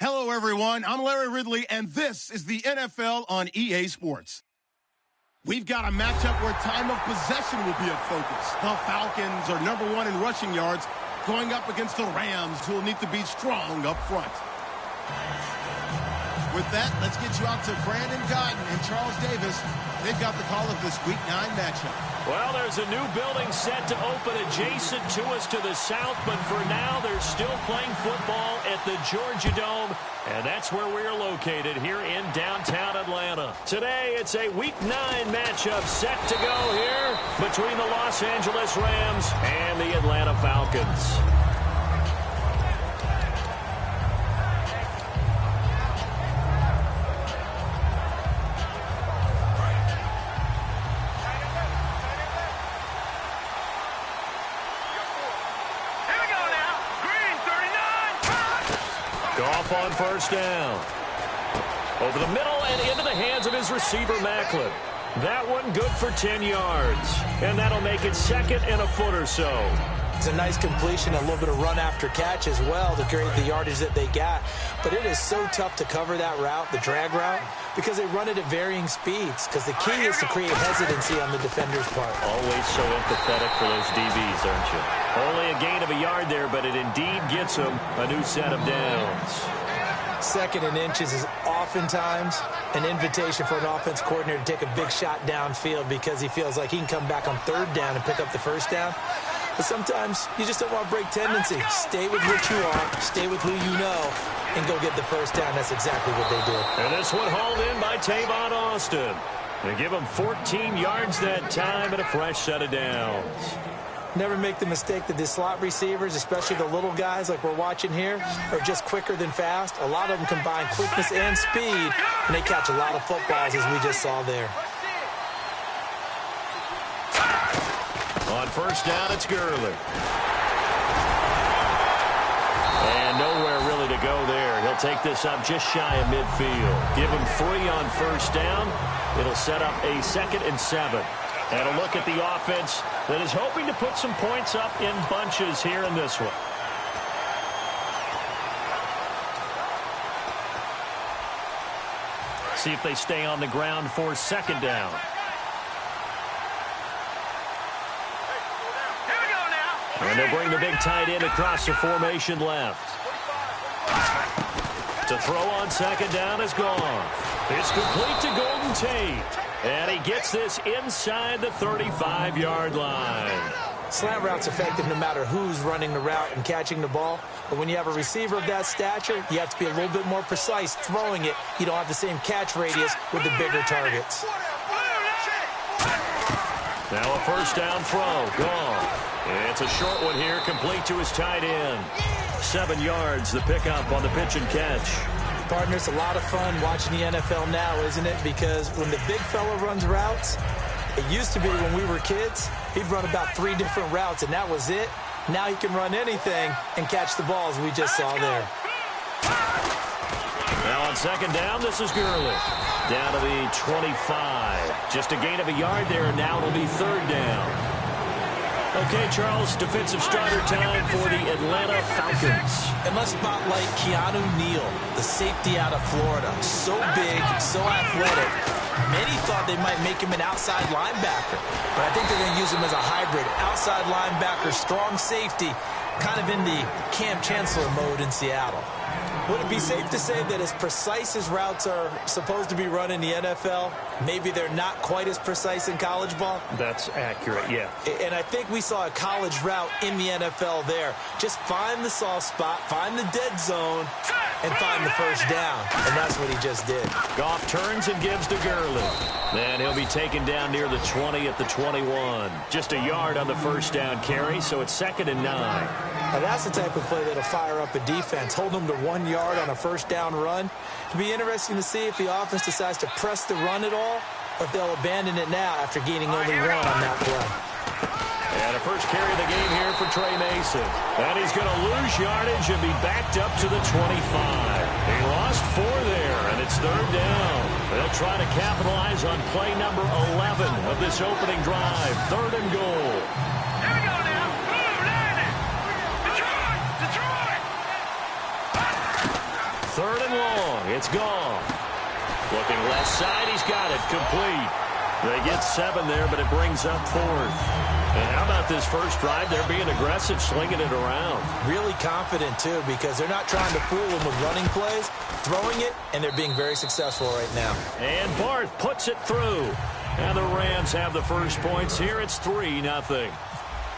Hello, everyone. I'm Larry Ridley, and this is the NFL on EA Sports. We've got a matchup where time of possession will be a focus. The Falcons are #1 in rushing yards, going up against the Rams, who will need to be strong up front. With that, let's get you out to Brandon Godden and Charles Davis. They've got the call of this Week 9 matchup. Well, there's a new building set to open adjacent to us to the south, but for now, they're still playing football at the Georgia Dome, and that's where we're located here in downtown Atlanta. Today, it's a Week 9 matchup set to go here between the Los Angeles Rams and the Atlanta Falcons. On first down. Over the middle and into the hands of his receiver, Macklin. That one good for 10 yards. And that'll make it second and a foot or so. It's a nice completion, a little bit of run after catch as well to create the yardage that they got. But it is so tough to cover that route, the drag route, because they run it at varying speeds. Because the key is to create hesitancy on the defender's part. Always so empathetic for those DBs, aren't you? Only a gain of a yard there, but it indeed gets them a new set of downs. Second and inches is oftentimes an invitation for an offense coordinator to take a big shot downfield because he feels like he can come back on third down and pick up the first down. But sometimes you just don't want to break tendency. Stay with what you are, stay with who you know, and go get the first down. That's exactly what they did. And this one hauled in by Tavon Austin. They give him 14 yards that time and a fresh set of downs. Never make the mistake that the slot receivers, especially the little guys like we're watching here, are just quicker than fast. A lot of them combine quickness and speed, and they catch a lot of footballs, as we just saw there. On first down, it's Gurley. And nowhere really to go there. He'll take this up just shy of midfield. Give him 3 on first down. It'll set up a 2nd and 7. And a look at the offense that is hoping to put some points up in bunches here in this one. See if they stay on the ground for 2nd down. And they'll bring the big tight end across the formation left. To throw on 2nd down is gone. It's complete to Golden Tate. And he gets this inside the 35-yard line. Slant route's effective no matter who's running the route and catching the ball. But when you have a receiver of that stature, you have to be a little bit more precise throwing it. You don't have the same catch radius with the bigger targets. Now a first down throw. Gone. It's a short one here, complete to his tight end. 7 yards, the pickup on the pitch and catch. Partner, it's a lot of fun watching the NFL now, isn't it? Because when the big fella runs routes, it used to be when we were kids, he'd run about 3 different routes, and that was it. Now he can run anything and catch the ball, as we just saw there. Now on 2nd down, this is Gurley. Down to the 25. Just a gain of a yard there, and now it'll be 3rd down. Okay, Charles, defensive starter time for the Atlanta Falcons. And let's spotlight Keanu Neal, the safety out of Florida. So big, so athletic. Many thought they might make him an outside linebacker, but I think they're going to use him as a hybrid. Outside linebacker, strong safety, kind of in the Cam Chancellor mode in Seattle. Would it be safe to say that as precise as routes are supposed to be run in the NFL, maybe they're not quite as precise in college ball? That's accurate, yeah. And I think we saw a college route in the NFL there. Just find the soft spot, find the dead zone, and find the first down. And that's what he just did. Goff turns and gives to Gurley. And he'll be taken down near the 20 at the 21. Just a yard on the first down carry, so it's 2nd and 9. Now that's the type of play that'll fire up a defense. Hold them to 1 yard on a first down run. It'll be interesting to see if the offense decides to press the run at all, or if they'll abandon it now after gaining only 1 on that play. And a first carry of the game here for Trey Mason. And he's going to lose yardage and be backed up to the 25. He lost 4 there, and it's 3rd down. They'll try to capitalize on play number 11 of this opening drive. 3rd and goal. Here we go now. Blue, line it. Detroit. 3rd and long. It's gone. Looking left side. He's got it. Complete. They get 7 there, but it brings up 4th. And how about this first drive? They're being aggressive, slinging it around. Really confident, too, because they're not trying to fool them with running plays, throwing it, and they're being very successful right now. And Barth puts it through. And the Rams have the first points here. It's 3-0.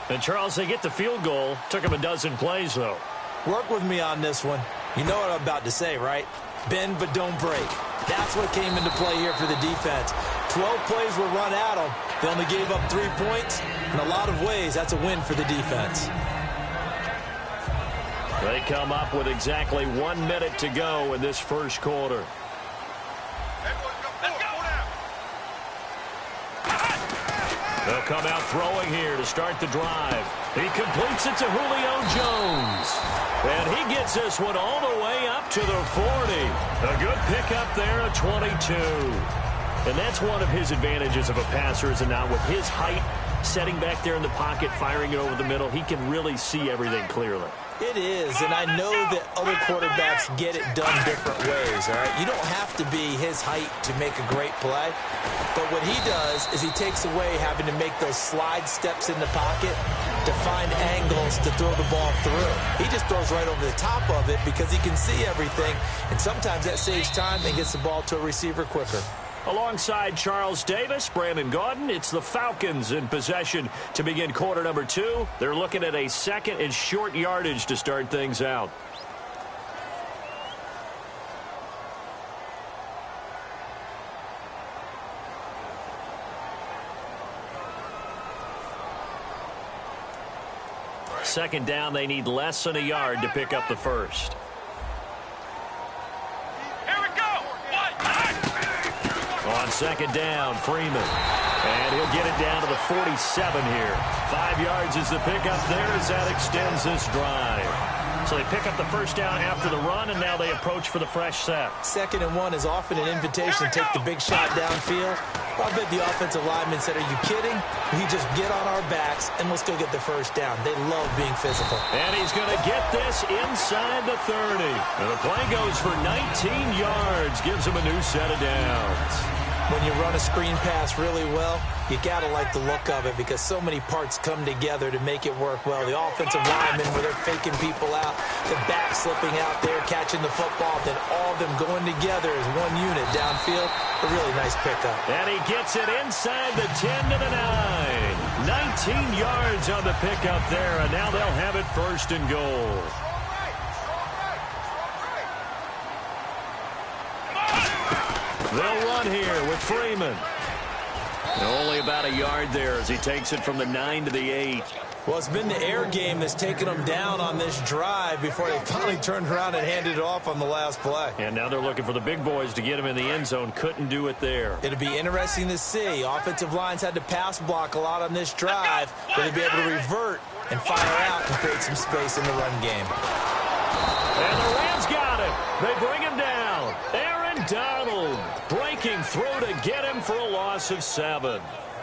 And, Charles, they get the field goal. Took them a dozen plays, though. Work with me on this one. You know what I'm about to say, right? Bend but don't break. That's what came into play here for the defense. 12 plays were run at them. They only gave up 3 points. In a lot of ways, that's a win for the defense. They come up with exactly 1 minute to go in this first quarter. They'll come out throwing here to start the drive. He completes it to Julio Jones. And he gets this one all the way up to the 40. A good pickup there at 22. And that's one of his advantages of a passer, is not with his height, setting back there in the pocket, firing it over the middle. He can really see everything clearly. It is, and I know that other quarterbacks get it done different ways, all right? You don't have to be his height to make a great play, but what he does is he takes away having to make those slide steps in the pocket to find angles to throw the ball through. He just throws right over the top of it because he can see everything, and sometimes that saves time and gets the ball to a receiver quicker. Alongside Charles Davis, Brandon Gaudin, it's the Falcons in possession to begin quarter number 2. They're looking at a 2nd and short yardage to start things out. Second down, they need less than a yard to pick up the first. On second down, Freeman. And he'll get it down to the 47 here. 5 yards is the pickup there as that extends this drive. So they pick up the first down after the run, and now they approach for the fresh set. 2nd and 1 is often an invitation to take the big shot downfield. I bet the offensive lineman said, "Are you kidding? We just get on our backs, and let's go get the first down." They love being physical. And he's going to get this inside the 30. And the play goes for 19 yards, gives him a new set of downs. When you run a screen pass really well, you got to like the look of it because so many parts come together to make it work well. The offensive linemen, where they're faking people out, the back slipping out there, catching the football, then all of them going together as one unit downfield. A really nice pickup. And he gets it inside the 10 to the 9. 19 yards on the pickup there, and now they'll have it 1st and goal. They'll run here with Freeman. Only about a yard there as he takes it from the 9 to the 8. Well, it's been the air game that's taken them down on this drive before they finally turned around and handed it off on the last play. And now they're looking for the big boys to get him in the end zone. Couldn't do it there. It'll be interesting to see. Offensive lines had to pass block a lot on this drive. Will they be able to revert and fire out and create some space in the run game? And the Rams got him. They bring him down. Donald breaking through to get him for a loss of 7.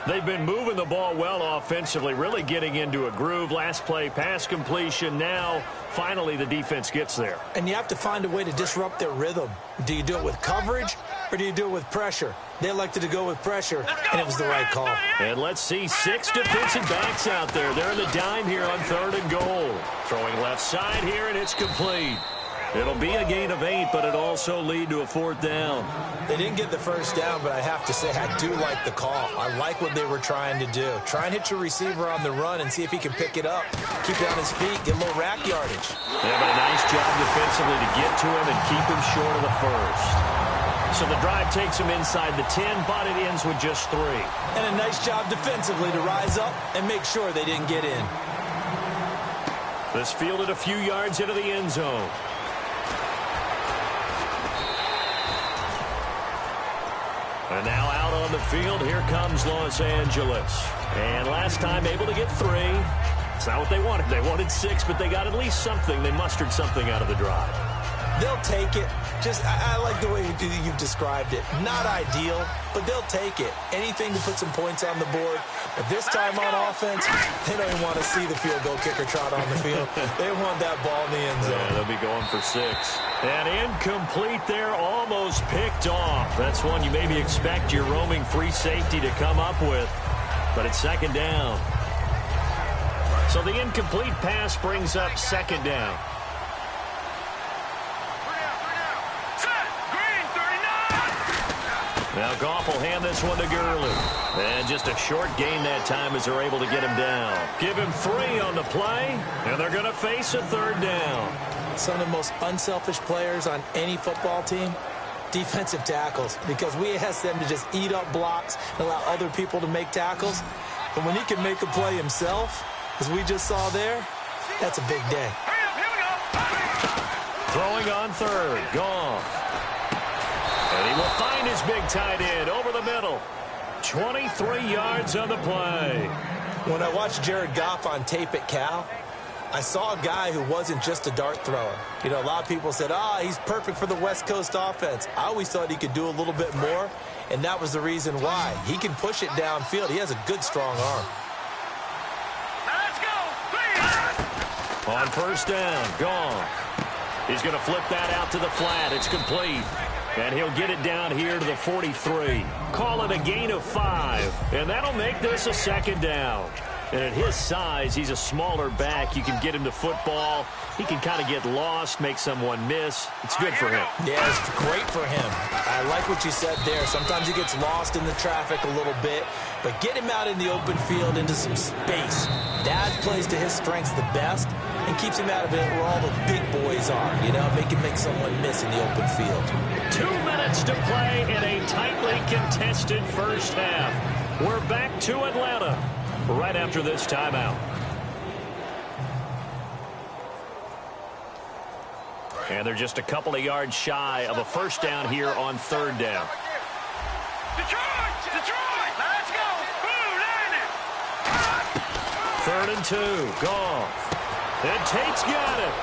They've been moving the ball well offensively, really getting into a groove. Last play, pass completion. Now, finally, the defense gets there. And you have to find a way to disrupt their rhythm. Do you do it with coverage or do you do it with pressure? They elected to go with pressure, and it was the right call. And let's see 6 defensive backs out there. They're in the dime here on 3rd and goal. Throwing left side here, and it's complete. It'll be a gain of 8, but it'll also lead to a 4th down. They didn't get the first down, but I have to say I do like the call. I like what they were trying to do. Try and hit your receiver on the run and see if he can pick it up. Keep it on his feet, get a little rack yardage. Yeah, but a nice job defensively to get to him and keep him short of the first. So the drive takes him inside the 10, but it ends with just 3. And a nice job defensively to rise up and make sure they didn't get in. This fielded a few yards into the end zone. And now out on the field, here comes Los Angeles. And last time able to get 3. It's not what they wanted. They wanted 6, but they got at least something. They mustered something out of the drive. They'll take it. I like the way you've described it. Not ideal, but they'll take it. Anything to put some points on the board. But this time on offense, they don't even want to see the field goal kicker trot on the field. They want that ball in the end zone. Yeah, they'll be going for 6. And incomplete there, almost picked off. That's one you maybe expect your roaming free safety to come up with. But it's 2nd down. So the incomplete pass brings up 2nd down. Now Goff will hand this one to Gurley. And just a short gain that time as they're able to get him down. Give him 3 on the play, and they're going to face a 3rd down. Some of the most unselfish players on any football team, defensive tackles, because we ask them to just eat up blocks and allow other people to make tackles. But when he can make a play himself, as we just saw there, that's a big day. Throwing on 3rd, Goff. And he will find his big tight end over the middle. 23 yards on the play. When I watched Jared Goff on tape at Cal, I saw a guy who wasn't just a dart thrower. You know, a lot of people said, he's perfect for the West Coast offense. I always thought he could do a little bit more, and that was the reason why. He can push it downfield. He has a good, strong arm. Let's go, please. On 1st down, Goff. He's going to flip that out to the flat. It's complete. And he'll get it down here to the 43. Call it a gain of 5. And that'll make this a 2nd down. And at his size, he's a smaller back. You can get him to football. He can kind of get lost, make someone miss. It's good for him. Yeah, it's great for him. I like what you said there. Sometimes he gets lost in the traffic a little bit. But get him out in the open field into some space. That plays to his strengths the best and keeps him out of it where all the big boys are. You know, make someone miss in the open field. 2 minutes to play in a tightly contested first half. We're back to Atlanta right after this timeout. And they're just a couple of yards shy of a 1st down here on 3rd down. Detroit, let's go. Blue landing. 3rd and 2, Goff. And Tate's got it.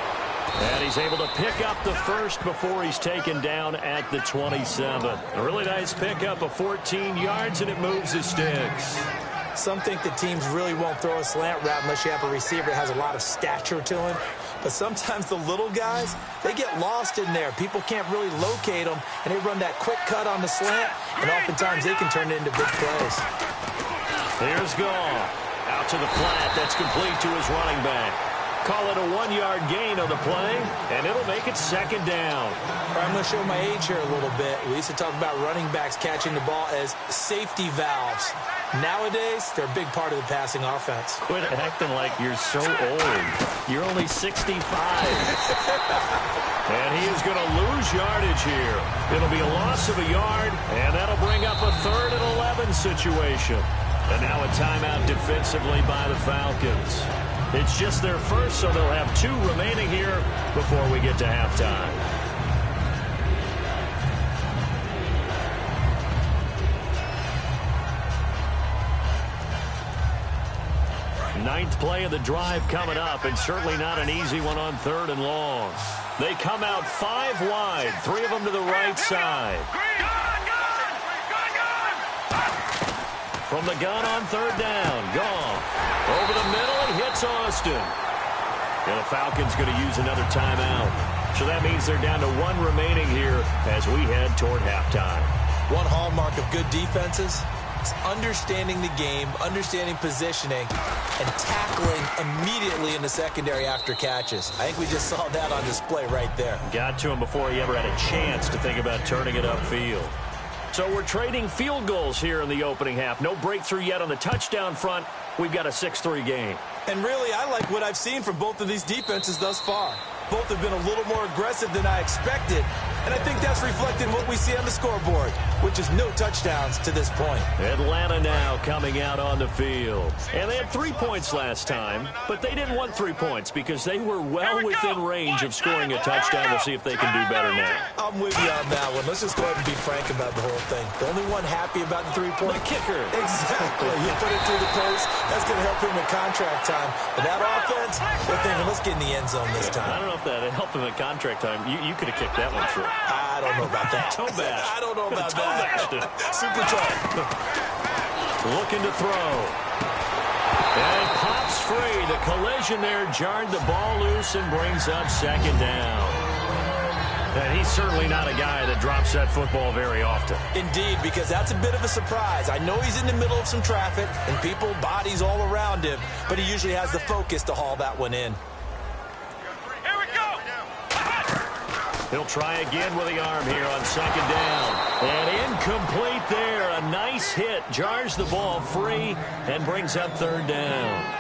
And he's able to pick up the first before he's taken down at the 27. A really nice pickup of 14 yards, and it moves the sticks. Some think that teams really won't throw a slant route unless you have a receiver that has a lot of stature to him. But sometimes the little guys, they get lost in there. People can't really locate them, and they run that quick cut on the slant, and oftentimes they can turn it into big plays. Here's Goff. Out to the flat. That's complete to his running back. Call it a 1-yard gain on the play, and it'll make it 2nd down. I'm going to show my age here a little bit. We used to talk about running backs catching the ball as safety valves. Nowadays, they're a big part of the passing offense. Quit acting like you're so old. You're only 65. And he is going to lose yardage here. It'll be a loss of a yard, and that'll bring up a 3rd and 11 situation. And now a timeout defensively by the Falcons. It's just their first, so they'll have 2 remaining here before we get to halftime. Ninth play of the drive coming up, and certainly not an easy one on 3rd and long. They come out 5 wide, 3 of them to the right side. From From the gun on third down. Goff. Over the middle, he hits Austin. And the Falcons going to use another timeout. So that means they're down to 1 remaining here as we head toward halftime. One hallmark of good defenses is understanding the game, understanding positioning, and tackling immediately in the secondary after catches. I think we just saw that on display right there. Got to him before he ever had a chance to think about turning it upfield. So we're trading field goals here in the opening half. No breakthrough yet on the touchdown front. We've got a 6-3 game. And really, I like what I've seen from both of these defenses thus far. Both have been a little more aggressive than I expected. And I think that's reflected in what we see on the scoreboard, which is no touchdowns to this point. Atlanta now coming out on the field. And they had 3 points last time, but they didn't want 3 points because they were well within range of scoring a touchdown. We'll see if they can do better now. I'm with you on that one. Let's just go ahead and be frank about the whole thing. The only one happy about the 3-point kicker. Exactly. You put it through the post. That's going to help him in contract time. But that offense, they're thinking, let's get in the end zone this time. I don't know if that helped him in contract time. You could have kicked that one through. I don't know about that. Toe bash. I don't know about that. Super toe. Looking to throw. And it pops free. The collision there jarred the ball loose and brings up second down. And he's certainly not a guy that drops that football very often. Indeed, because that's a bit of a surprise. I know he's in the middle of some traffic and people, bodies all around him, but he usually has the focus to haul that one in. Here we go. He'll try again with the arm here on second down. And incomplete there. A nice hit. Jars the ball free and brings up third down.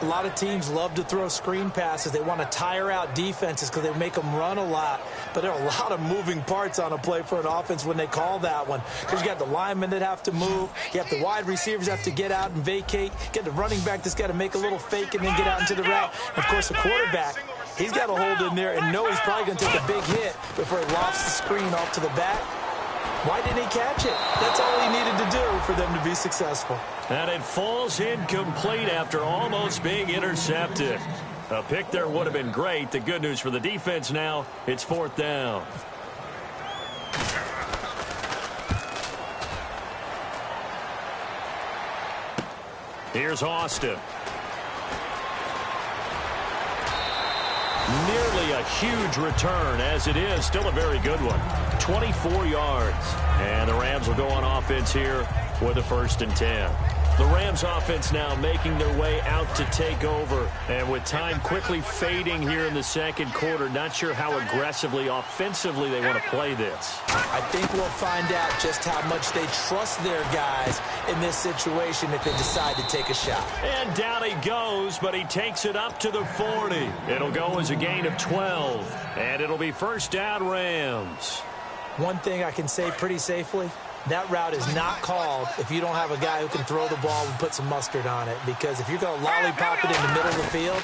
A lot of teams love to throw screen passes. They want to tire out defenses because they make them run a lot. But there are a lot of moving parts on a play for an offense when they call that one. Because you got the linemen that have to move. You have the wide receivers that have to get out and vacate. You get the running back that's got to make a little fake and then get out into the route. And, of course, the quarterback, he's got to hold in there and know he's probably going to take a big hit before he lofts the screen off to the back. Why didn't he catch it? That's all he needed to do for them to be successful. And it falls incomplete after almost being intercepted. A pick there would have been great. The good news for the defense now, it's fourth down. Here's Austin. Nearly a huge return, as it is still a very good one. 24 yards. And the Rams will go on offense here with a 1st and 10. The Rams offense now making their way out to take over. And with time quickly fading here in the second quarter, not sure how aggressively, offensively they want to play this. I think we'll find out just how much they trust their guys in this situation if they decide to take a shot. And down he goes, but he takes it up to the 40. It'll go as a gain of 12. And it'll be first down Rams. One thing I can say pretty safely, that route is not called if you don't have a guy who can throw the ball and put some mustard on it. Because if you're going to lollipop it in the middle of the field,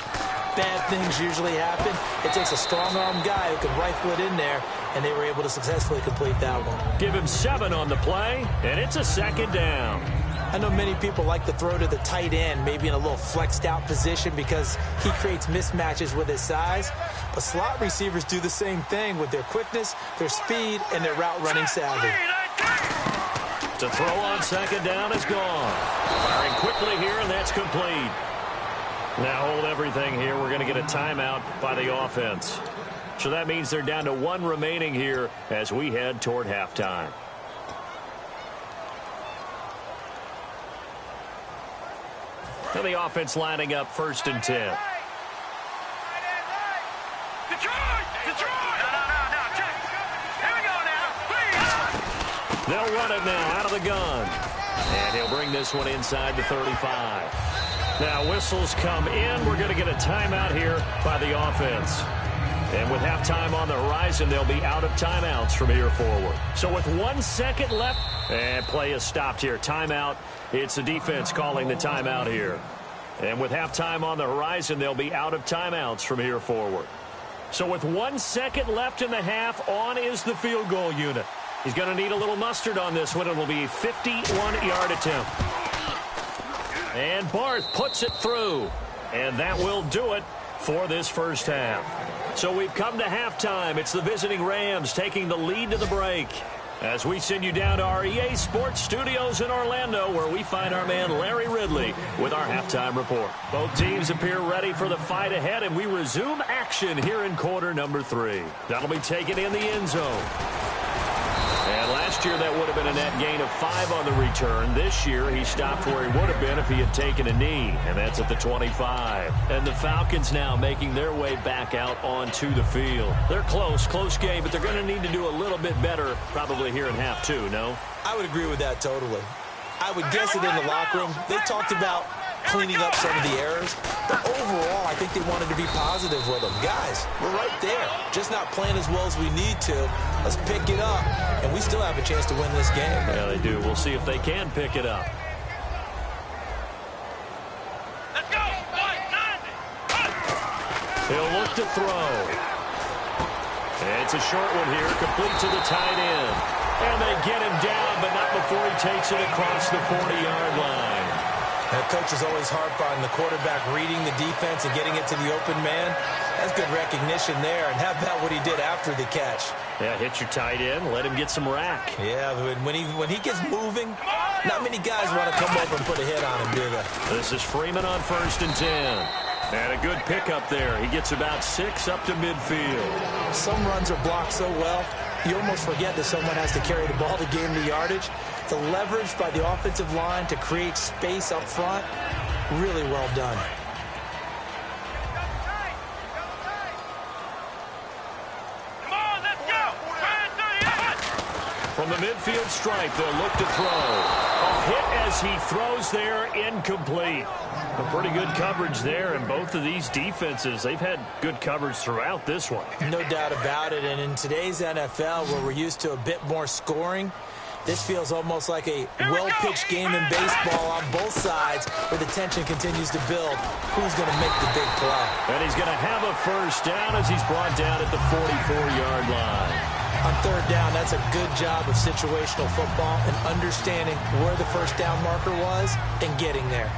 bad things usually happen. It takes a strong-arm guy who can rifle it in there, and they were able to successfully complete that one. Give him 7 on the play, and it's a second down. I know many people like to throw to the tight end, maybe in a little flexed-out position because he creates mismatches with his size. But slot receivers do the same thing with their quickness, their speed, and their route-running savvy. To throw on second down is gone. Firing quickly here, and that's complete. Now hold everything here. We're going to get a timeout by the offense. So that means they're down to 1 remaining here as we head toward halftime. And the offense lining up 1st and 10. They'll run it now out of the gun. And he'll bring this one inside the 35. Now whistles come in. We're going to get a timeout here by the offense. And with halftime on the horizon, they'll be out of timeouts from here forward. So with 1 second left, and play is stopped here. Timeout. It's the defense calling the timeout here. And with halftime on the horizon, they'll be out of timeouts from here forward. So with 1 second left in the half, on is the field goal unit. He's going to need a little mustard on this one. It will be a 51-yard attempt. And Barth puts it through. And that will do it for this first half. So we've come to halftime. It's the visiting Rams taking the lead to the break. as we send you down to our EA Sports Studios in Orlando, where we find our man Larry Ridley with our halftime report. Both teams appear ready for the fight ahead, and we resume action here in quarter number 3. That'll be taken in the end zone. And last year, that would have been a net gain of 5 on the return. This year, he stopped where he would have been if he had taken a knee, and that's at the 25. And the Falcons now making their way back out onto the field. They're close game, but they're going to need to do a little bit better probably here in half 2, no? I would agree with that totally. I would guess it in the locker room. They talked about cleaning up some of the errors, but overall, I think they wanted to be positive with them. Guys, we're right there, just not playing as well as we need to. Let's pick it up, and we still have a chance to win this game. Yeah, they do. We'll see if they can pick it up. Let's go. He'll look to throw. It's a short one here, complete to the tight end. And they get him down, but not before he takes it across the 40-yard line. Now, coaches always harp on the quarterback reading the defense and getting it to the open man. That's good recognition there. And how about what he did after the catch? Yeah, hit your tight end, let him get some rack. Yeah, when he gets moving, not many guys want to come over and put a hit on him, do they? This is Freeman on 1st and 10. And a good pickup there. He gets about 6 up to midfield. Some runs are blocked so well, you almost forget that someone has to carry the ball to gain the yardage. The leverage by the offensive line to create space up front, really well done. Come on, let's go. From the midfield stripe, they'll look to throw. A hit as he throws there, incomplete. A pretty good coverage there, and both of these defenses, they've had good coverage throughout this one. No doubt about it, and in today's NFL, where we're used to a bit more scoring, this feels almost like a well-pitched game in baseball on both sides where the tension continues to build. Who's going to make the big play? And he's going to have a first down as he's brought down at the 44-yard line. On 3rd down, that's a good job of situational football and understanding where the first down marker was and getting there.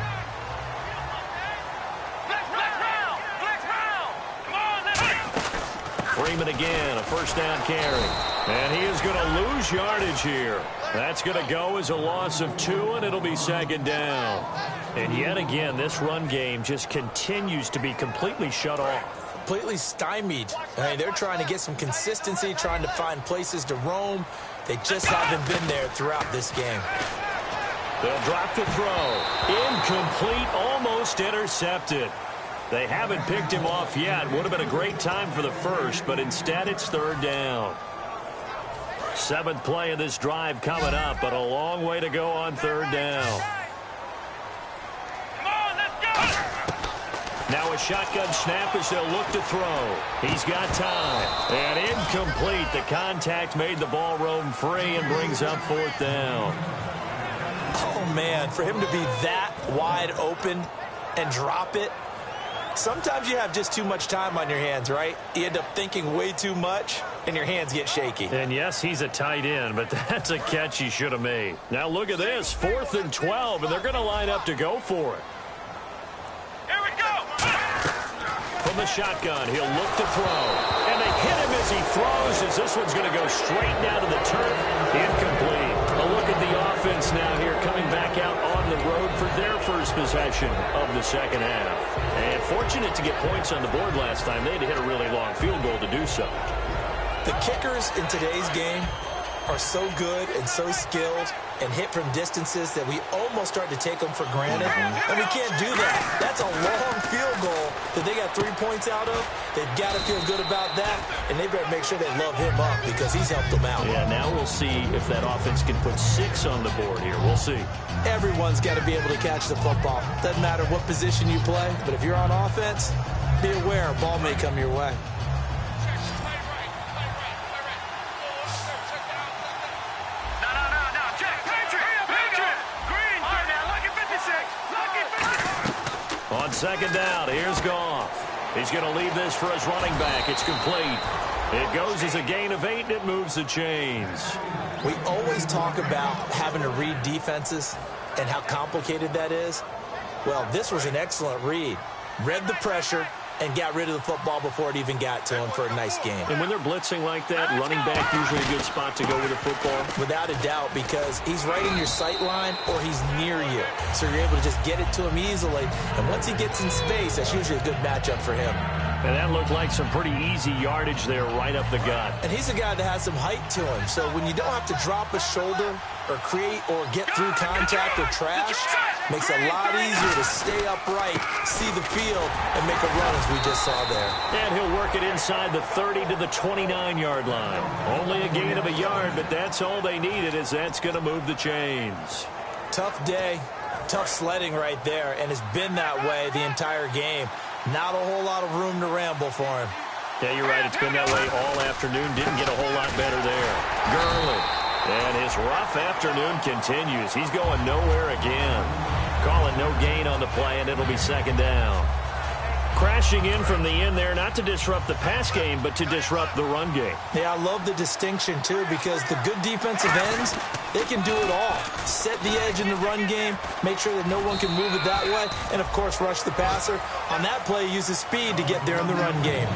Freeman again, a first down carry. And he is going to lose yardage here. That's going to go as a loss of 2, and it'll be 2nd down. And yet again, this run game just continues to be completely shut off. Completely stymied. I mean, they're trying to get some consistency, trying to find places to roam. They just haven't been there throughout this game. They'll drop the throw. Incomplete, almost intercepted. They haven't picked him off yet. Would have been a great time for the first, but instead it's 3rd down. 7th play of this drive coming up, but a long way to go on 3rd down. Come on, let's go. Now a shotgun snap as they'll look to throw. He's got time. And incomplete. The contact made the ball roam free and brings up 4th down. Oh, man, for him to be that wide open and drop it, sometimes you have just too much time on your hands, right? You end up thinking way too much, and your hands get shaky. And yes, he's a tight end, but that's a catch he should have made. Now look at this, 4th and 12, and they're going to line up to go for it. Here we go. From the shotgun, he'll look to throw. And they hit him as he throws, as this one's going to go straight down to the turf. Incomplete. A look at the offense now here, coming back out on the road for their first possession of the 2nd half. And fortunate to get points on the board last time. They had to hit a really long field goal to do so. The kickers in today's game are so good and so skilled and hit from distances that we almost start to take them for granted. And we can't do that. That's a long field goal that they got 3 points out of. They've got to feel good about that, and they better make sure they love him up because he's helped them out. Yeah, now we'll see if that offense can put 6 on the board here. We'll see. Everyone's got to be able to catch the football. Doesn't matter what position you play, but if you're on offense, be aware a ball may come your way. On 2nd down, here's Goff. He's going to leave this for his running back. It's complete. It goes as a gain of 8, and it moves the chains. We always talk about having to read defenses and how complicated that is. Well, this was an excellent read. Read the pressure, and got rid of the football before it even got to him for a nice gain. And when they're blitzing like that, running back usually a good spot to go with the football? Without a doubt, because he's right in your sight line or he's near you. So you're able to just get it to him easily. And once he gets in space, that's usually a good matchup for him. And that looked like some pretty easy yardage there right up the gut. And he's a guy that has some height to him. So when you don't have to drop a shoulder or create or get through contact or trash, makes it a lot easier to stay upright, see the field, and make a run as we just saw there. And he'll work it inside the 30 to the 29-yard line. Only a gain of a yard, but that's all they needed, as that's going to move the chains. Tough day, tough sledding right there, and it's been that way the entire game. Not a whole lot of room to ramble for him. Yeah, you're right. It's been that way all afternoon. Didn't get a whole lot better there. Gurley. And his rough afternoon continues. He's going nowhere again. Call it no gain on the play, and it'll be second down. Crashing in from the end there, not to disrupt the pass game, but to disrupt the run game. Yeah, I love the distinction, too, because the good defensive ends, they can do it all. Set the edge in the run game, make sure that no one can move it that way, and, of course, rush the passer. On that play, use the speed to get there in the run game.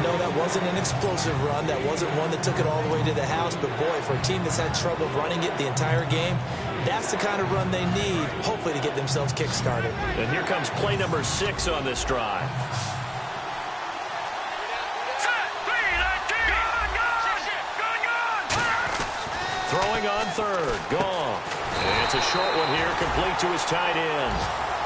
No, that wasn't an explosive run. That wasn't one that took it all the way to the house. But, boy, for a team that's had trouble running it the entire game, that's the kind of run they need, hopefully, to get themselves kick-started. And here comes play number 6 on this drive. Throwing on third. Gone. And it's a short one here, complete to his tight end.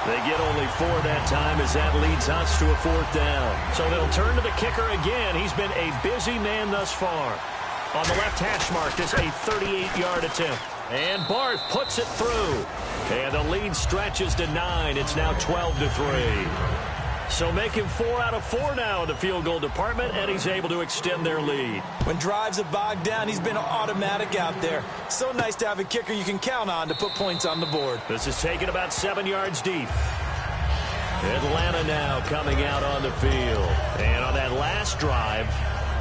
They get only 4 that time as that leads us to a 4th down. So they'll turn to the kicker again. He's been a busy man thus far. On the left hash mark, this a 38-yard attempt. And Barth puts it through. And the lead stretches to 9. It's now 12-3. So making 4 out of 4 now in the field goal department, and he's able to extend their lead. When drives have bogged down, he's been automatic out there. So nice to have a kicker you can count on to put points on the board. This is taken about 7 yards deep. Atlanta now coming out on the field. And on that last drive,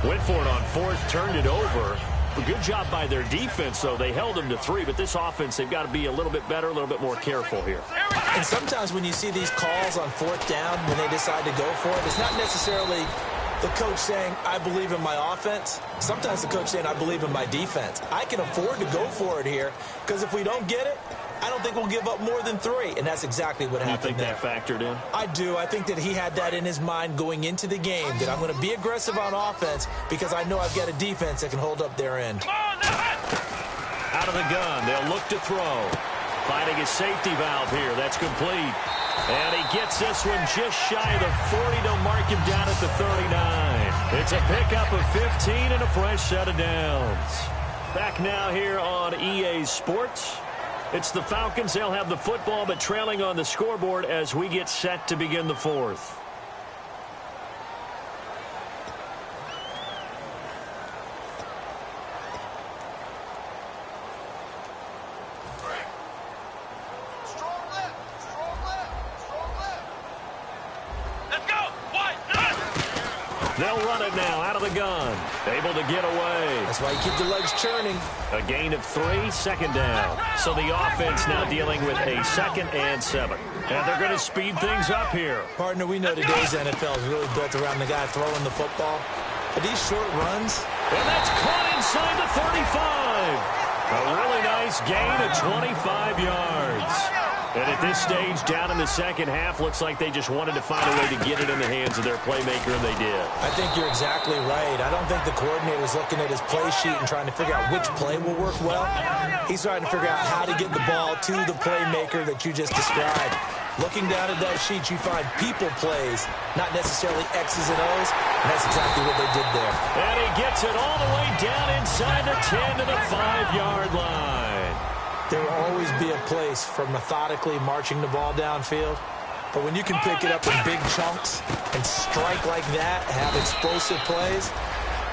went for it on 4th, turned it over. A good job by their defense, though. They held them to 3, but this offense, they've got to be a little bit better, a little bit more careful here. And sometimes when you see these calls on 4th down, when they decide to go for it, it's not necessarily the coach saying, I believe in my offense. Sometimes the coach saying, I believe in my defense. I can afford to go for it here, because if we don't get it, I don't think we'll give up more than 3, and that's exactly what happened there. You think that factored in? I do. I think that he had that in his mind going into the game, that I'm going to be aggressive on offense because I know I've got a defense that can hold up their end. Out of the gun, they'll look to throw. Finding his safety valve here. That's complete. And he gets this one just shy of the 40 to mark him down at the 39. It's a pickup of 15 and a fresh set of downs. Back now here on EA Sports. It's the Falcons. They'll have the football, but trailing on the scoreboard as we get set to begin the 4th. They'll run it now out of the gun. Able to get away. That's why you keep the legs churning. A gain of 3, second down. So the offense now dealing with a 2nd and 7. And they're going to speed things up here. Partner, we know today's NFL is really built around the guy throwing the football. But these short runs. And that's caught inside the 35. A really nice gain of 25 yards. And at this stage, down in the second half, looks like they just wanted to find a way to get it in the hands of their playmaker, and they did. I think you're exactly right. I don't think the coordinator's looking at his play sheet and trying to figure out which play will work well. He's trying to figure out how to get the ball to the playmaker that you just described. Looking down at that sheet, you find people plays, not necessarily X's and O's, and that's exactly what they did there. And he gets it all the way down inside the 10 to the 5-yard line. There will always be a place for methodically marching the ball downfield. But when you can pick it up in big chunks and strike like that, have explosive plays,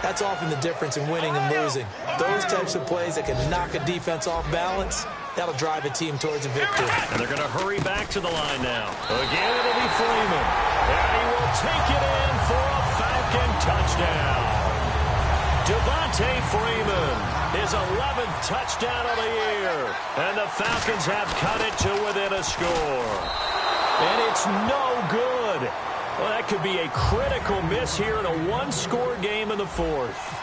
that's often the difference in winning and losing. Those types of plays that can knock a defense off balance, that'll drive a team towards a victory. And they're going to hurry back to the line now. Again, it'll be Freeman. And he will take it in for a Falcon touchdown. Devontae Freeman, his 11th touchdown of the year. And the Falcons have cut it to within a score. And it's no good. Well, that could be a critical miss here in a one-score game in the fourth.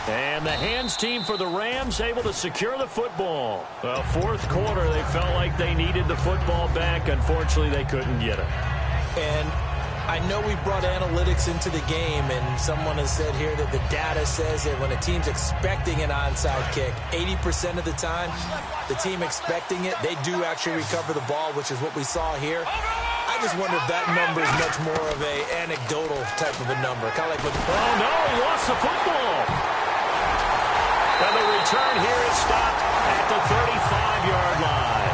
And the hands team for the Rams able to secure the football. Well, fourth quarter, they felt like they needed the football back. Unfortunately, they couldn't get it. And I know we brought analytics into the game, and someone has said here that the data says that when a team's expecting an onside kick, 80% of the time, the team expecting it, they do actually recover the ball, which is what we saw here. I just wonder if that number is much more of a anecdotal type of a number. Kind of like when... Oh, no, he lost the football. And the return here is stopped at the 35-yard line.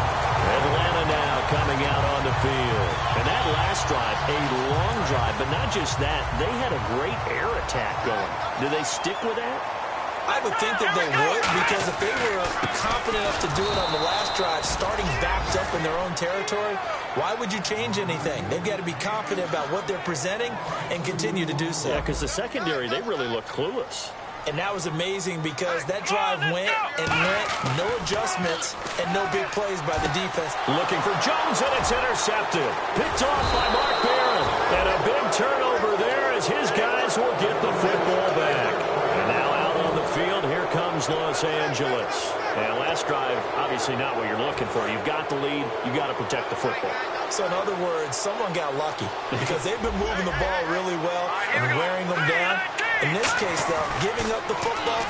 Atlanta now coming out on the field. And that last drive, a long drive, but not just that. They had a great air attack going. Do they stick with that? I would think that they would, because if they were confident enough to do it on the last drive, starting backed up in their own territory, why would you change anything? They've got to be confident about what they're presenting and continue to do so. Yeah, because the secondary, they really look clueless. And that was amazing because that drive went and went, no adjustments, and no big plays by the defense. Looking for Jones, and it's intercepted. Picked off by Mark Barron. And a big turnover there as his guys will get the football back. And now out on the field, here comes Los Angeles. And last drive, obviously not what you're looking for. You've got the lead. You've got to protect the football. So in other words, someone got lucky because they've been moving the ball really well and wearing them down. In this case, though, giving up the football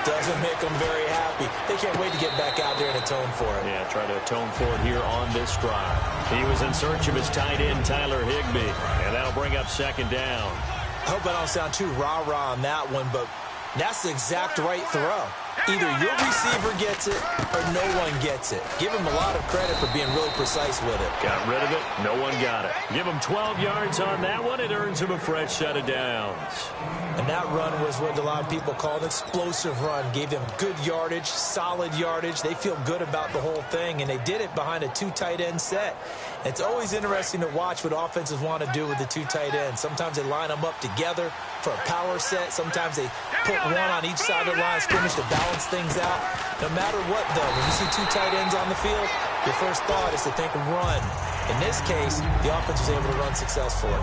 doesn't make them very happy. They can't wait to get back out there and atone for it. Yeah, try to atone for it here on this drive. He was in search of his tight end, Tyler Higbee, and that'll bring up second down. I hope I don't sound too rah-rah on that one, but that's the exact right throw. Either your receiver gets it or no one gets it. Give him a lot of credit for being really precise with it. Got rid of it. No one got it. Give him 12 yards on that one. It earns him a fresh set of downs. And that run was what a lot of people call an explosive run. Gave them good yardage, solid yardage. They feel good about the whole thing, and they did it behind a two tight end set. It's always interesting to watch what offenses want to do with the two tight ends. Sometimes they line them up together for a power set. Sometimes they put one on each side of the line of scrimmage to balance things out. No matter what, though, when you see two tight ends on the field, your first thought is to think run. In this case, the offense was able to run successfully.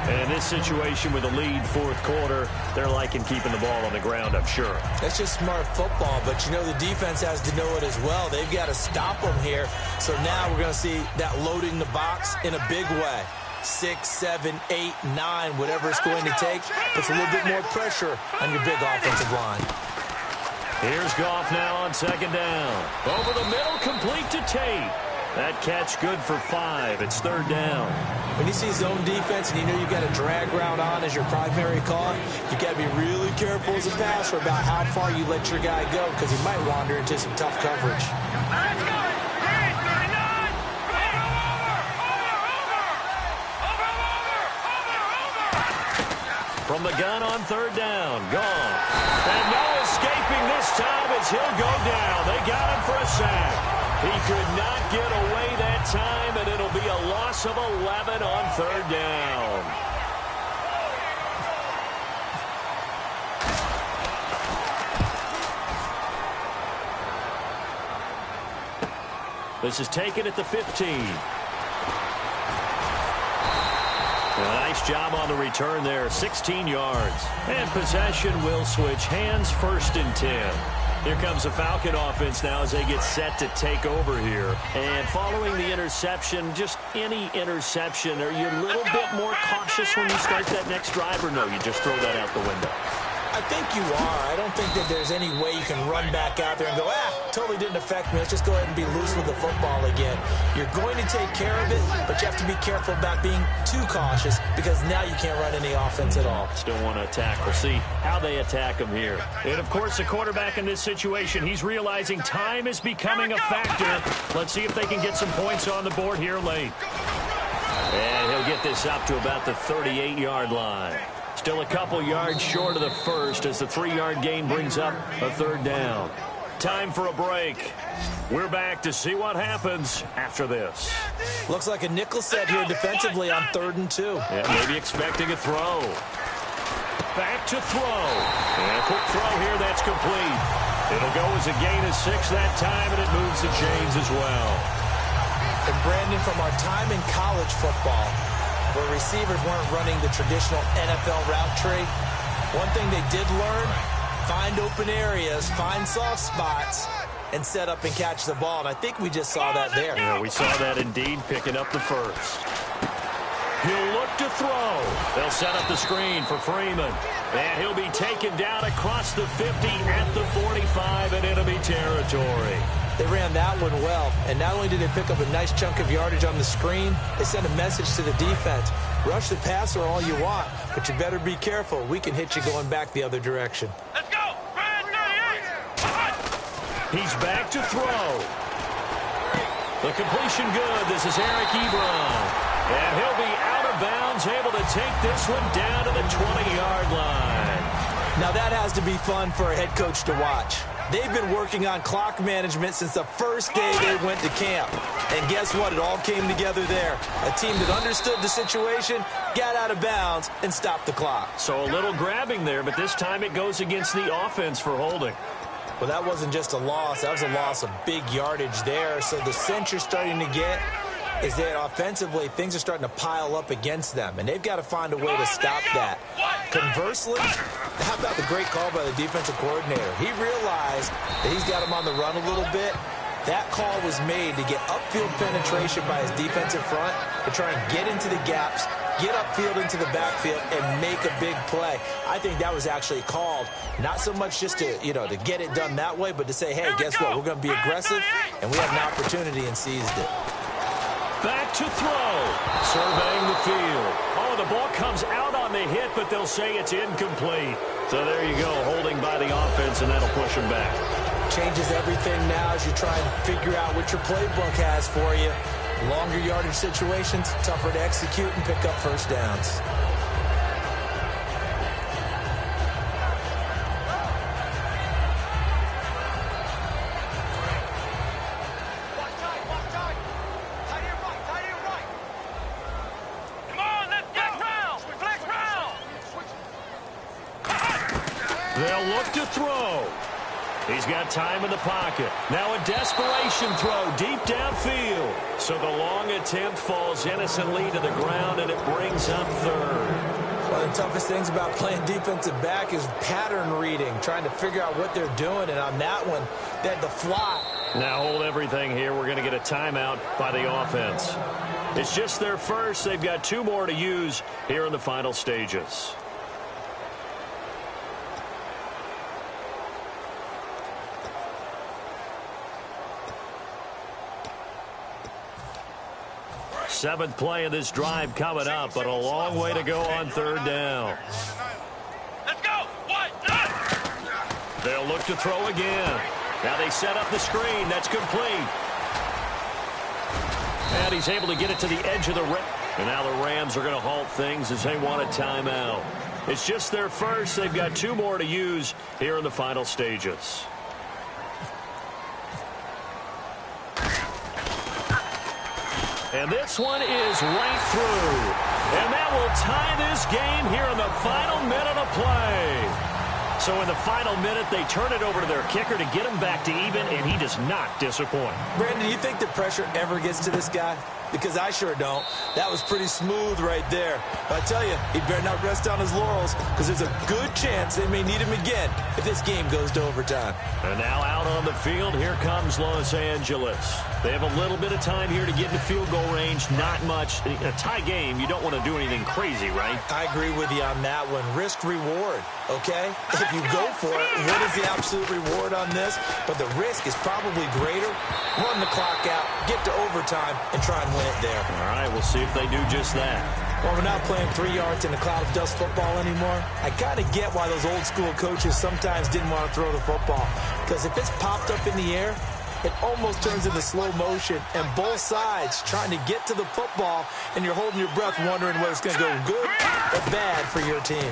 And in this situation with a lead fourth quarter, they're liking keeping the ball on the ground, I'm sure. That's just smart football, but you know the defense has to know it as well. They've got to stop them here. So now we're going to see that loading the box in a big way. 6, 7, 8, 9, whatever it's going to take. Puts a little bit more pressure on your big offensive line. Here's Goff now on second down. Over the middle, complete to Tate. That catch good for 5. It's third down. When you see zone defense and you know you've got a drag route on as your primary call, you've got to be really careful as a passer about how far you let your guy go because he might wander into some tough coverage. Let's go. From the gun on third down, gone. And no escaping this time as he'll go down. They got him for a sack. He could not get away that time, and it'll be a loss of 11 on third down. This is taken at the 15. Nice job on the return there, 16 yards. And possession will switch hands, first and 10. Here comes the Falcon offense now as they get set to take over here. And following the interception, just any interception, are you a little bit more cautious when you start that next drive, or no, you just throw that out the window? I think you are. I don't think that there's any way you can run back out there and go, totally didn't affect me. Let's just go ahead and be loose with the football again. You're going to take care of it, but you have to be careful about being too cautious because now you can't run any offense at all. Still want to attack. We'll see how they attack him here. And, of course, the quarterback in this situation, he's realizing time is becoming a factor. Let's see if they can get some points on the board here late. And he'll get this up to about the 38-yard line. Still a couple yards short of the first as the 3-yard gain brings up a third down. Time for a break. We're back to see what happens after this. Looks like a nickel set here defensively on 3rd and 2. Yeah, maybe expecting a throw. Back to throw. And a quick throw here, that's complete. It'll go as a gain of 6 that time, and it moves the chains as well. And Brandon, from our time in college football, where receivers weren't running the traditional NFL route tree, one thing they did learn, find open areas, find soft spots, and set up and catch the ball. And I think we just saw that there. Yeah, we saw that indeed, picking up the first. He'll look to throw. They'll set up the screen for Freeman. And he'll be taken down across the 50 at the 45 in enemy territory. They ran that one well. And not only did they pick up a nice chunk of yardage on the screen, they sent a message to the defense. Rush the passer all you want, but you better be careful. We can hit you going back the other direction. Let's go. He's back to throw. The completion good. This is Eric Ebron. And he'll be out of bounds, able to take this one down to the 20-yard line. Now that has to be fun for a head coach to watch. They've been working on clock management since the first day they went to camp. And guess what? It all came together there. A team that understood the situation, got out of bounds, and stopped the clock. So a little grabbing there, but this time it goes against the offense for holding. Well, that wasn't just a loss. That was a loss of big yardage there. So the sense you're starting to get is that offensively, things are starting to pile up against them, and they've got to find a way to stop that. Conversely, how about the great call by the defensive coordinator? He realized that he's got him on the run a little bit. That call was made to get upfield penetration by his defensive front to try and get into the gaps, get upfield into the backfield, and make a big play. I think that was actually called not so much just to, to get it done that way, but to say, hey, guess what? We're going to be aggressive, and we had an opportunity and seized it. Back to throw. Surveying the field. Oh, the ball comes out on the hit, but they'll say it's incomplete. So there you go, holding by the offense, and that'll push them back. Changes everything now as you try and figure out what your playbook has for you. Longer yardage situations, tougher to execute and pick up first downs. They'll look to throw. He's got time in the pocket. Now a desperation throw deep downfield. So the long attempt falls innocently to the ground, and it brings up 3rd. One of the toughest things about playing defensive back is pattern reading, trying to figure out what they're doing. And on that one, they had the fly. Now hold everything here. We're going to get a timeout by the offense. It's just their first. They've got 2 more to use here in the final stages. Seventh play of this drive coming up, but a long way to go on 3rd down. Let's go. They'll look to throw again. Now they set up the screen. That's complete. And he's able to get it to the edge of the rim. And now the Rams are going to halt things as they want a timeout. It's just their first. They've got 2 more to use here in the final stages. And this one is right through. And that will tie this game here in the final minute of play. So in the final minute, they turn it over to their kicker to get him back to even, and he does not disappoint. Brandon, do you think the pressure ever gets to this guy? Because I sure don't. That was pretty smooth right there. But I tell you, he better not rest on his laurels, because there's a good chance they may need him again if this game goes to overtime. And now out on the field, here comes Los Angeles. They have a little bit of time here to get into field goal range. Not much. In a tie game, you don't want to do anything crazy, right? I agree with you on that one. Risk reward, okay? If you go for it, what is the absolute reward on this? But the risk is probably greater. Run the clock out, get to overtime, and try and win it there. All right, we'll see if they do just that. Well, we're not playing 3 yards in a cloud of dust football anymore. I kind of get why those old school coaches sometimes didn't want to throw the football. Because if it's popped up in the air, it almost turns into slow motion, and both sides trying to get to the football, and you're holding your breath wondering whether it's going to go good or bad for your team.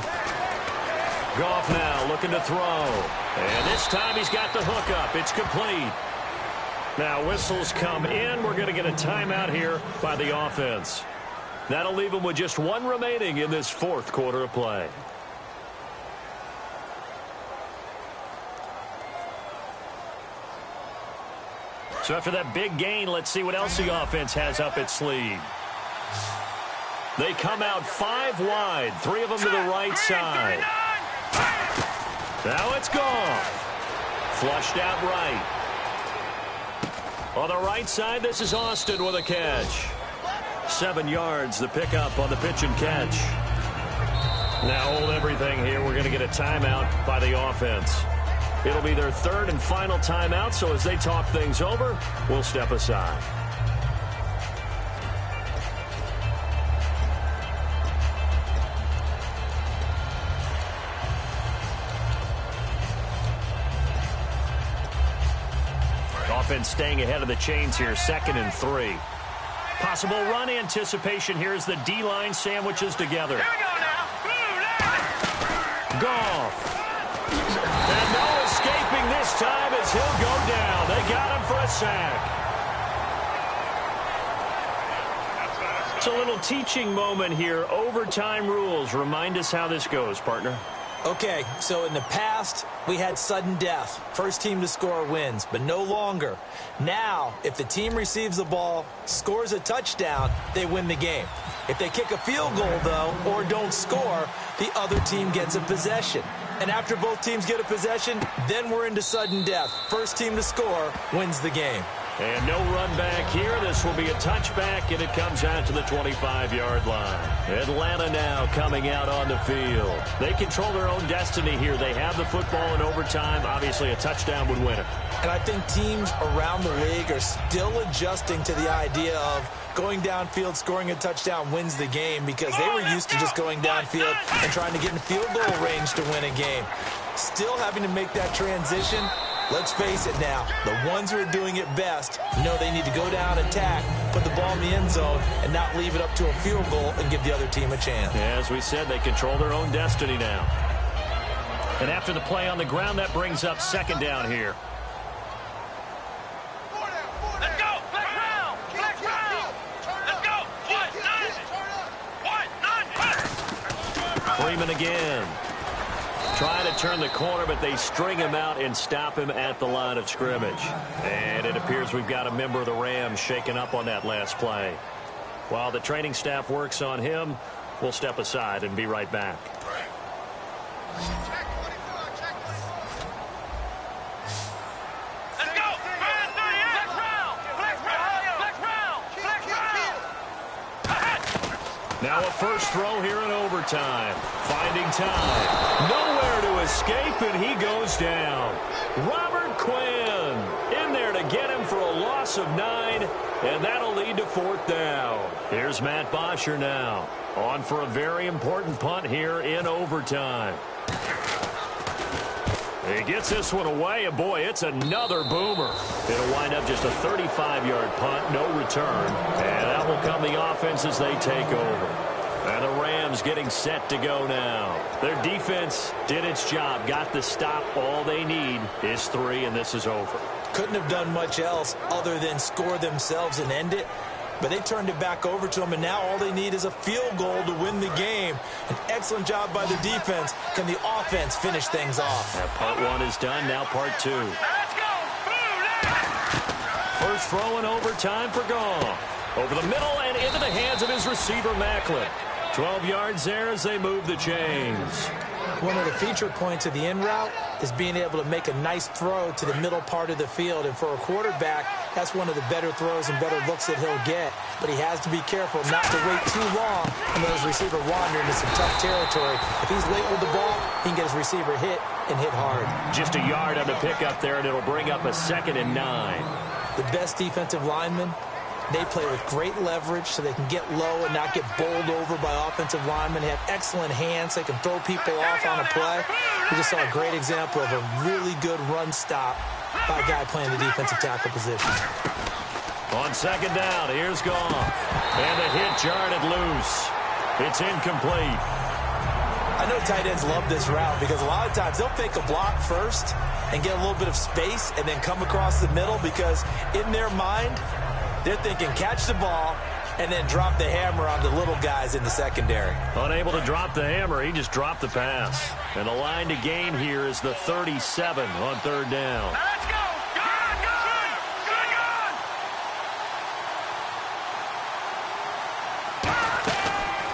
Goff now looking to throw. And this time he's got the hook up. It's complete. Now whistles come in. We're going to get a timeout here by the offense. That'll leave them with just one remaining in this fourth quarter of play. So after that big gain, let's see what else the offense has up its sleeve. They come out 5 wide, 3 of them to the right side. Now it's gone. Flushed out right. On the right side, this is Austin with a catch. 7 yards, the pickup on the pitch and catch. Now hold everything here. We're going to get a timeout by the offense. It'll be their third and final timeout, so as they talk things over, we'll step aside. Offense staying ahead of the chains here, 2nd and 3. Possible run anticipation here as the D-line sandwiches together. Here we go now. Goff. And no escaping this time as he'll go down. They got him for a sack. It's a little teaching moment here. Overtime rules. Remind us how this goes, partner. Okay, so in the past, we had sudden death. First team to score wins, but no longer. Now, if the team receives the ball, scores a touchdown, they win the game. If they kick a field goal, though, or don't score, the other team gets a possession. And after both teams get a possession, then we're into sudden death. First team to score wins the game. And no run back here. This will be a touchback, and it comes out to the 25-yard line. Atlanta now coming out on the field. They control their own destiny here. They have the football in overtime. Obviously, a touchdown would win it. And I think teams around the league are still adjusting to the idea of going downfield, scoring a touchdown wins the game, because they were used to just going downfield and trying to get in field goal range to win a game. Still having to make that transition. Let's face it now, the ones who are doing it best know they need to go down, attack, put the ball in the end zone, and not leave it up to a field goal and give the other team a chance. Yeah, as we said, they control their own destiny now. And after the play on the ground, that brings up 2nd down here. Let's go. Flex round. Flex round. Let's go. 1-9. Freeman again. Trying to turn the corner, but they string him out and stop him at the line of scrimmage. And it appears we've got a member of the Rams shaken up on that last play. While the training staff works on him, we'll step aside and be right back. Let's go. Flex round. Flex round. Flex round. Flex round. Now a first throw here in overtime. Finding time. Nowhere to escape, and he goes down. Robert Quinn in there to get him for a loss of 9, and that'll lead to 4th down. Here's Matt Bosher now. On for a very important punt here in overtime. He gets this one away, and boy, it's another boomer. It'll wind up just a 35-yard punt, no return. And that will come the offense as they take over. And the Rams getting set to go now. Their defense did its job, got the stop. All they need is 3, and this is over. Couldn't have done much else other than score themselves and end it. But they turned it back over to them, and now all they need is a field goal to win the game. An excellent job by the defense. Can the offense finish things off? That part 1 is done. Now part 2. Let's go. First throw in overtime for Goff. Over the middle and into the hands of his receiver, Macklin. 12 yards there as they move the chains. One of the feature points of the in route is being able to make a nice throw to the middle part of the field. And for a quarterback, that's one of the better throws and better looks that he'll get. But he has to be careful not to wait too long and let his receiver wander into some tough territory. If he's late with the ball, he can get his receiver hit and hit hard. Just a yard on the pickup there, and it'll bring up a 2nd and 9. The best defensive linemen, they play with great leverage so they can get low and not get bowled over by offensive linemen. They have excellent hands. They can throw people off on a play. We just saw a great example of a really good run stop by a guy playing the defensive tackle position. On 2nd down, here's Goff. And the hit jarred it loose. It's incomplete. I I know tight ends love this route because a lot of times they'll fake a block first and get a little bit of space and then come across the middle because in their mind, they're thinking catch the ball and then drop the hammer on the little guys in the secondary. Unable to drop the hammer, he just dropped the pass. And the line to gain here is the 37 on third down. Let's go.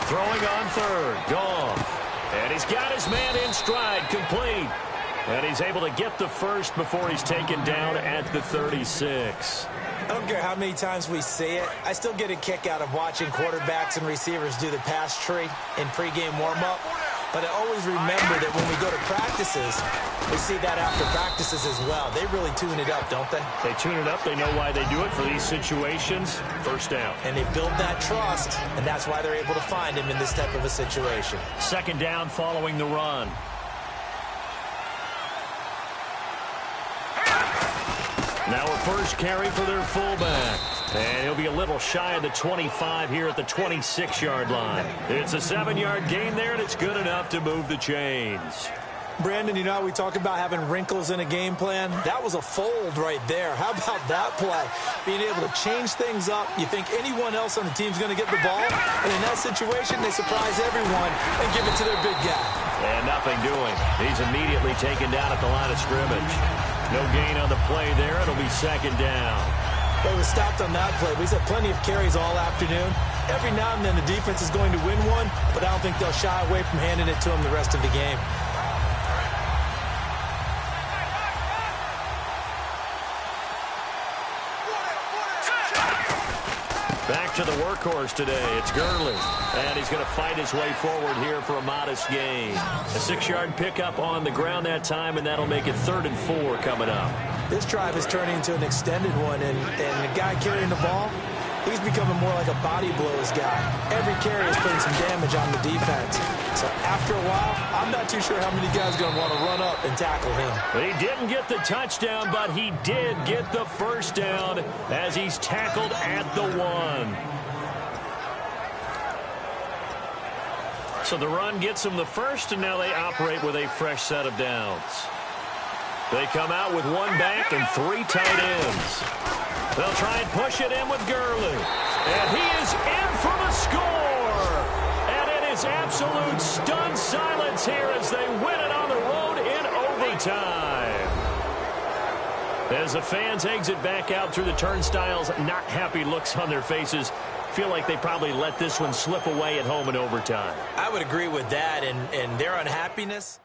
Throwing on third, Goff. And he's got his man in stride, complete. And he's able to get the first before he's taken down at the 36. I don't care how many times we say it. I still get a kick out of watching quarterbacks and receivers do the pass tree in pregame warm-up. But I always remember that when we go to practices, we see that after practices as well. They really tune it up, don't they? They tune it up. They know why they do it for these situations. First down. And they build that trust, and that's why they're able to find him in this type of a situation. Second down following the run. Now a first carry for their fullback. And he'll be a little shy of the 25 here at the 26-yard line. It's a 7-yard gain there, and it's good enough to move the chains. Brandon, you know how we talk about having wrinkles in a game plan? That was a fold right there. How about that play? Being able to change things up. You think anyone else on the team's going to get the ball? And in that situation, they surprise everyone and give it to their big guy. And nothing doing. He's immediately taken down at the line of scrimmage. No gain on the play there. It'll be second down. Well, we stopped on that play. We've had plenty of carries all afternoon. Every now and then the defense is going to win one, but I don't think they'll shy away from handing it to them the rest of the game. Back to the workhorse today. It's Gurley. And he's going to fight his way forward here for a modest gain. A 6-yard pickup on the ground that time, and that'll make it 3rd and 4 coming up. This drive is turning into an extended one, and the guy carrying the ball, he's becoming more like a body blows guy. Every carry is putting some damage on the defense. So after a while, I'm not too sure how many guys are going to want to run up and tackle him. He didn't get the touchdown, but he did get the first down as he's tackled at the 1. So the run gets him the first, and now they operate with a fresh set of downs. They come out with one back and 3 tight ends. They'll try and push it in with Gurley. And he is in for the score. And it is absolute stunned silence here as they win it on the road in overtime. As the fans exit back out through the turnstiles, not happy looks on their faces. Feel like they probably let this one slip away at home in overtime. I would agree with that, and their unhappiness